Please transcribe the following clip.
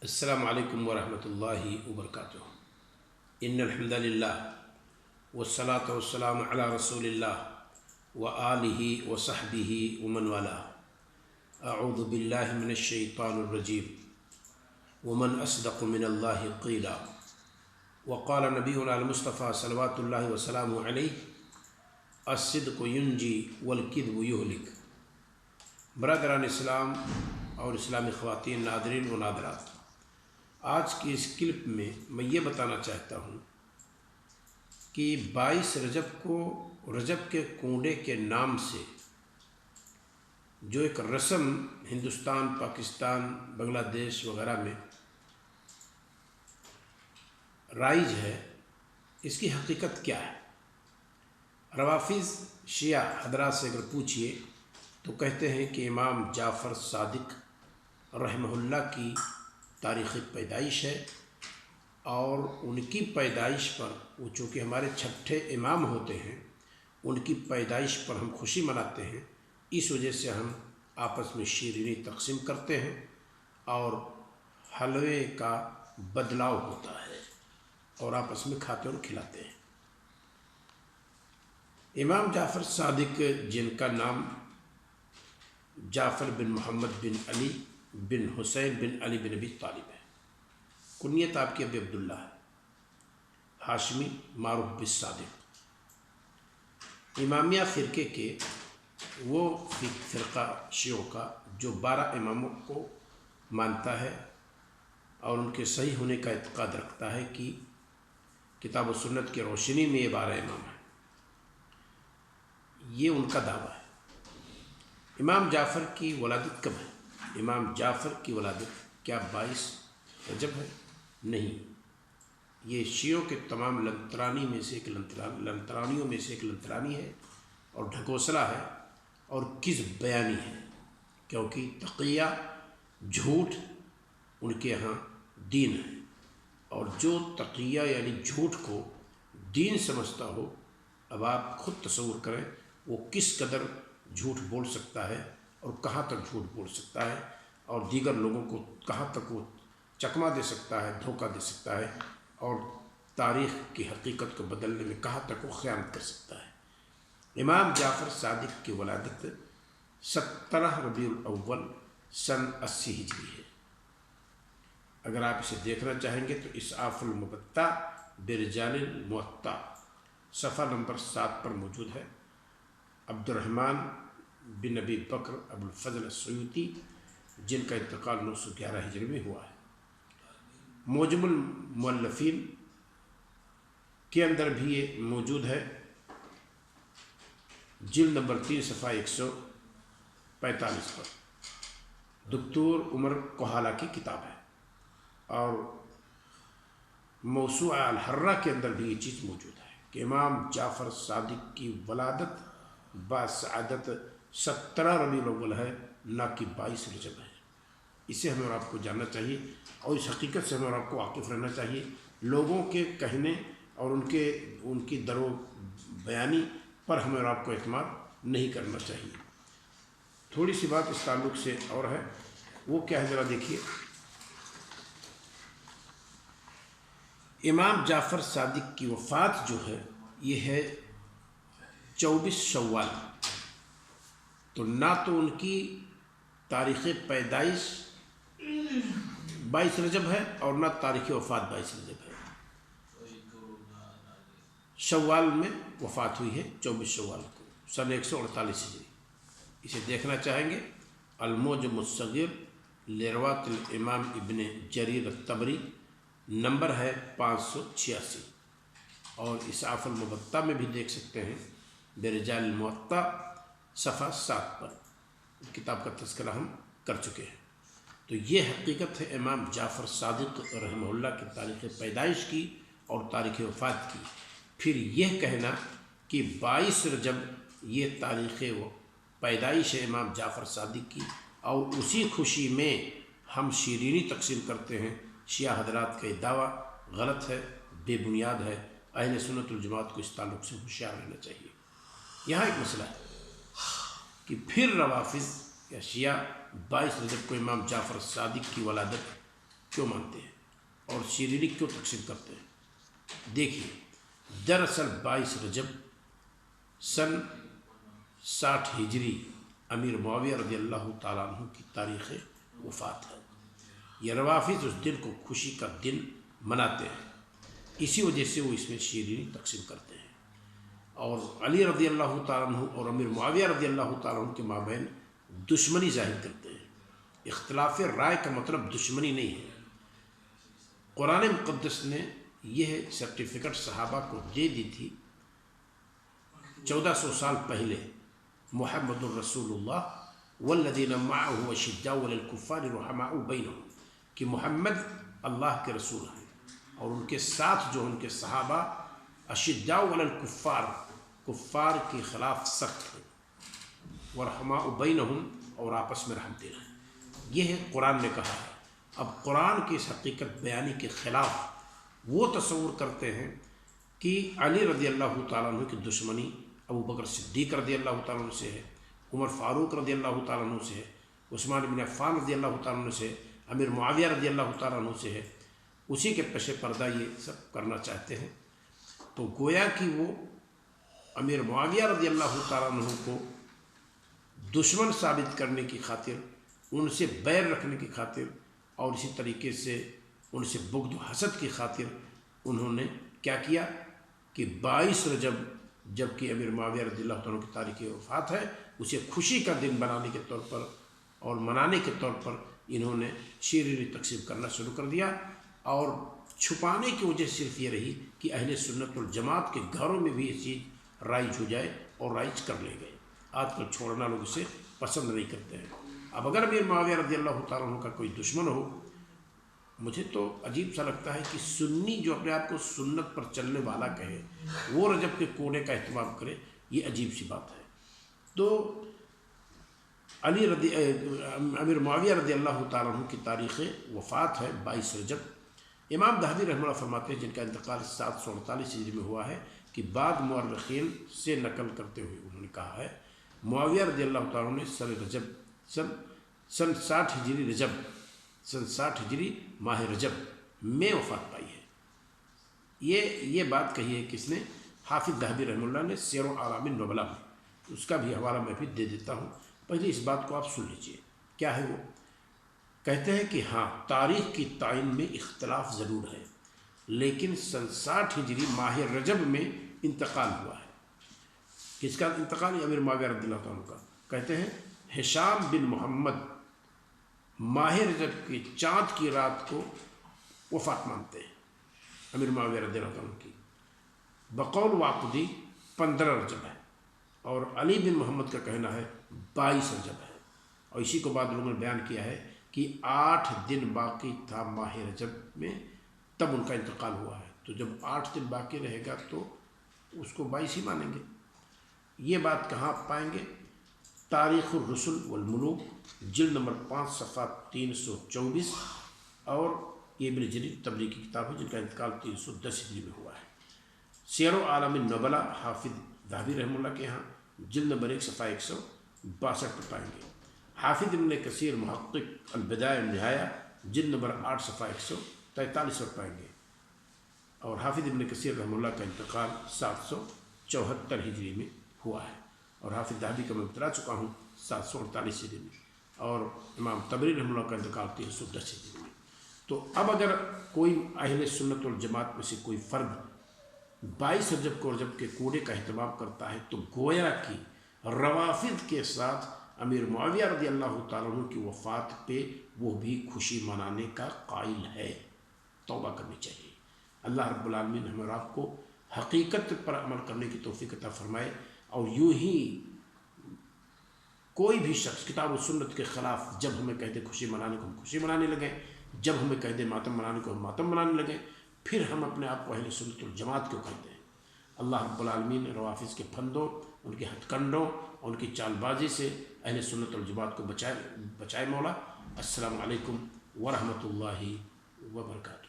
السلام علیکم ورحمۃ اللہ وبرکاتہ۔ ان الحمد للہ والصلاة والسلام علی رسول اللہ وآلہ وصحبہ ومن والاه۔ اعوذ باللہ من الشیطان الرجیم ومن اصدق من اللہ قیلا۔ وقال نبینا المصطفیٰ صلوات اللہ وسلامہ علیہ الصدق ینجی والکذب یہلک۔ برادران اسلام اور اسلامی خواتین، ناظرین و ناظرات، آج کی اس کلپ میں میں یہ بتانا چاہتا ہوں کہ 22 رجب کو رجب کے کنڈے کے نام سے جو ایک رسم ہندوستان، پاکستان، بنگلہ دیش وغیرہ میں رائج ہے، اس کی حقیقت کیا ہے؟ روافظ شیعہ حضرات سے اگر پوچھئے تو کہتے ہیں کہ امام جعفر صادق رحمہ اللہ کی تاریخ پیدائش ہے، اور ان کی پیدائش پر وہ چونکہ ہمارے چھٹے امام ہوتے ہیں، ان کی پیدائش پر ہم خوشی مناتے ہیں، اس وجہ سے ہم آپس میں شیرینی تقسیم کرتے ہیں اور حلوے کا بدلاؤ ہوتا ہے اور آپس میں کھاتے اور کھلاتے ہیں۔ امام جعفر صادق، جن کا نام جعفر بن محمد بن علی بن حسین بن علی بن ابی طالب ہے، کنیت آپ کی ابی عبداللہ ہے، ہاشمی معروف بالصادق، امامیہ فرقے کے وہ فرقہ شیعوں کا جو 12 اماموں کو مانتا ہے اور ان کے صحیح ہونے کا اعتقاد رکھتا ہے کہ کتاب و سنت کی روشنی میں یہ 12 امام ہیں، یہ ان کا دعویٰ ہے۔ امام جعفر کی ولادت کب ہے؟ امام جعفر کی ولادت کیا 22 رجب ہے؟ نہیں، یہ شیعوں کے تمام لنترانی میں سے ایک لنترانیوں میں سے ایک لنترانی ہے اور ڈھکوسلا ہے اور کذب بیانی ہے، کیونکہ تقیہ جھوٹ ان کے یہاں دین ہے، اور جو تقیہ یعنی جھوٹ کو دین سمجھتا ہو، اب آپ خود تصور کریں وہ کس قدر جھوٹ بول سکتا ہے اور کہاں تک جھوٹ بول سکتا ہے، اور دیگر لوگوں کو کہاں تک وہ چکما دے سکتا ہے، دھوکہ دے سکتا ہے، اور تاریخ کی حقیقت کو بدلنے میں کہاں تک وہ خیانت کر سکتا ہے۔ امام جعفر صادق کی ولادت 17 ربیع الاول سن 80 ہجری ہے۔ اگر آپ اسے دیکھنا چاہیں گے تو اسعاف المبتہ برجال الموطا صفحہ نمبر 7 پر موجود ہے۔ عبد الرحمن بن ابی بکر ابو الفضل السیوطی، جن کا انتقال 911 ہجری میں ہوا ہے، موجم المؤلفین کے اندر بھی یہ موجود ہے، جلد نمبر 3 صفحہ 145 پر دکتور عمر کوہالہ کی کتاب ہے، اور موسوعہ الحرہ کے اندر بھی یہ چیز موجود ہے کہ امام جعفر صادق کی ولادت بسعادت 17 ربیع الاول ہے، نہ کہ 22 رجب ہے۔ اسے ہمیں اور آپ کو جاننا چاہیے، اور اس حقیقت سے ہمیں اور آپ کو واقف رہنا چاہیے۔ لوگوں کے کہنے اور ان کی درو بیانی پر ہمیں اور آپ کو اعتماد نہیں کرنا چاہیے۔ تھوڑی سی بات اس تعلق سے اور ہے، وہ کیا ہے ذرا دیکھیے۔ امام جعفر صادق کی وفات جو ہے یہ ہے 24 شوال، تو نہ تو ان کی تاریخ پیدائش 22 رجب ہے اور نہ تاریخ وفات 22 رجب ہے، شوال میں وفات ہوئی ہے 24 شوال کو سن 148 ہجری۔ اسے دیکھنا چاہیں گے المعجم الصغیر لرواة الامام ابن جریر الطبری، نمبر ہے 586، اور اسعاف المبتہ میں بھی دیکھ سکتے ہیں برجال الموطا صفحہ 7 پر، کتاب کا تذکرہ ہم کر چکے ہیں۔ تو یہ حقیقت ہے امام جعفر صادق رحمہ اللہ کی تاریخ پیدائش کی اور تاریخ وفات کی۔ پھر یہ کہنا کہ 22 رجب یہ تاریخ پیدائش ہے امام جعفر صادق کی، اور اسی خوشی میں ہم شیرینی تقسیم کرتے ہیں، شیعہ حضرات کا یہ دعویٰ غلط ہے، بے بنیاد ہے۔ اہل سنت الجماعت کو اس تعلق سے ہوشیار رہنا چاہیے۔ یہاں ایک مسئلہ ہے کہ پھر روافظ یا شیعہ 22 رجب کو امام جعفر صادق کی ولادت کیوں مانتے ہیں اور شیرینی کیوں تقسیم کرتے ہیں؟ دیکھیے، دراصل 22 رجب سن 60 ہجری امیر معاویہ رضی اللہ تعالیٰ عنہ کی تاریخ وفات ہے۔ یہ روافض اس دن کو خوشی کا دن مناتے ہیں، اسی وجہ سے وہ اس میں شیرینی تقسیم کرتے ہیں، اور علی رضی اللہ تعالیٰ عنہ اور امیر معاویہ رضی اللہ تعالیٰ عنہ کے مابین دشمنی ظاہر کرتے ہیں۔ اختلاف رائے کا مطلب دشمنی نہیں ہے۔ قرآن مقدس نے یہ سرٹیفکیٹ صحابہ کو دے دی تھی 1400 سال پہلے، محمد الرسول اللہ والذین معه اشداء علی الکفار رحماء بینہم، کہ محمد اللہ کے رسول ہیں اور ان کے ساتھ جو ان کے صحابہ اشداء علی الکفار، کفار کے خلاف سخت ہیں، ورحماء بینہم، اور آپس میں رحم دے رہے ہیں۔ یہ ہے قرآن نے کہا ہے۔ اب قرآن کی اس حقیقت بیانی کے خلاف وہ تصور کرتے ہیں کہ علی رضی اللہ تعالیٰ عنہ کی دشمنی ابو بکر صدیق رضی اللہ تعالیٰ عنہ سے ہے، عمر فاروق رضی اللہ تعالیٰ عنہ سے ہے، عثمان بن عفان رضی اللہ تعالیٰ عنہ سے ہے، امیر معاویہ رضی اللہ تعالیٰ عنہ سے ہے، اسی کے پیش پردہ یہ سب کرنا چاہتے ہیں۔ تو گویا کہ وہ امیر معاویہ رضی اللہ تعالیٰ عنہ کو دشمن ثابت کرنے کی خاطر، ان سے بیر رکھنے کی خاطر، اور اسی طریقے سے ان سے بغض و حسد کی خاطر انہوں نے کیا کیا کہ 22 رجب جب کہ امیر معاویہ رضی اللہ تعالیٰ کی تاریخ وفات ہے، اسے خوشی کا دن بنانے کے طور پر اور منانے کے طور پر انہوں نے شیرینی تقسیم کرنا شروع کر دیا، اور چھپانے کی وجہ صرف یہ رہی کہ اہل سنت والجماعت کے گھروں میں بھی یہ چیز رائج ہو جائے اور رائج کر لے گئے۔ آج کل چھوڑنا لوگ اسے پسند نہیں کرتے ہیں۔ اب اگر امیر معاویہ رضی اللہ تعالیٰ عنہ کا کوئی دشمن ہو، مجھے تو عجیب سا لگتا ہے کہ سنی جو اپنے آپ کو سنت پر چلنے والا کہے، وہ رجب کے کوڑے کا اہتمام کرے، یہ عجیب سی بات ہے۔ تو امیر معاویہ رضی اللہ تعالیٰ عنہ کی تاریخ وفات ہے 22 رجب۔ امام ذہبی رحمہ اللہ فرماتے ہیں، جن کا انتقال 748 ہجری میں ہوا ہے، کہ بعد مورخین سے نقل کرتے ہوئے انہوں نے کہا ہے معاویہ رضی اللہ تعالیٰ عنہ نے سن 60 ہجری رجب، سن 60 ہجری ماہ رجب میں وفات پائی ہے۔ یہ بات کہی ہے کس نے؟ حافظ ذہبی رحمہ اللہ نے سیر و اعلام النبلاء میں۔ اس کا بھی حوالہ میں بھی دے دیتا ہوں، پہلے اس بات کو آپ سن لیجئے۔ کیا ہے وہ؟ کہتے ہیں کہ ہاں، تاریخ کی تعین میں اختلاف ضرور ہے، لیکن سن 60 ہجری ماہ رجب میں انتقال ہوا ہے۔ کس کا انتقال؟ امیر معاویہ رضی اللہ عنہ کا۔ کہتے ہیں ہشام بن محمد ماہ رجب کی چاند کی رات کو وفات مانتے ہیں امیر معاویہ رضی اللہ عنہ کی۔ بقول واقدی 15 رجب ہے، اور علی بن محمد کا کہنا ہے 22 رجب ہے، اور اسی کو بعد لوگوں نے بیان کیا ہے کہ 8 دن باقی تھا ماہ رجب میں، تب ان کا انتقال ہوا ہے۔ تو جب 8 دن باقی رہے گا تو اس کو 22 ہی مانیں گے۔ یہ بات کہاں پائیں گے؟ تاریخ الرسل والملوک جلد نمبر 5 صفحہ 324، اور یہ ابن جریر طبری کی کتاب ہے، جن کا انتقال 310 ہجری میں ہوا ہے۔ سیر و اعلام النبلاء حافظ ذہبی رحمہ اللہ کے ہاں جلد نمبر 1 صفحہ 162 پر پائیں گے۔ حافظ ابن کثیر محقق البدایہ والنہایہ جلد نمبر 8 صفحہ 143 پر پائیں گے، اور حافظ ابن کثیر رحمہ اللہ کا انتقال 774 ہجری میں ہوا ہے، اور حافظ ذہبی کا میں بتلا چکا ہوں 748 ہجری میں، اور امام طبری رحمہ اللہ کا انتقال 310 ہجری میں۔ تو اب اگر کوئی اہل سنت والجماعت میں سے کوئی فرد 22 رجب کو رجب کے کوڑے کا اہتمام کرتا ہے، تو گویا کہ روافض کے ساتھ امیر معاویہ رضی اللہ تعالیٰ عنہ کی وفات پہ وہ بھی خوشی منانے کا قائل ہے۔ توبہ کرنی چاہیے۔ اللہ رب العالمین ہمیں اور آپ کو حقیقت پر عمل کرنے کی توفیق عطا فرمائے، اور یوں ہی کوئی بھی شخص کتاب و سنت کے خلاف جب ہمیں کہہ دے خوشی منانے کو ہم خوشی منانے لگیں، جب ہمیں کہہ دے ماتم منانے کو ہم ماتم منانے لگیں، پھر ہم اپنے آپ کو اہل سنت والجماعت کیوں کہتے ہیں؟ اللہ رب العالمین روافض کے پھندوں، ان کے ہتھ کنڈوں، ان کی چال بازی سے اہل سنت والجماعت کو بچائے مولا۔ السلام علیکم ورحمۃ اللہ وبرکاتہ۔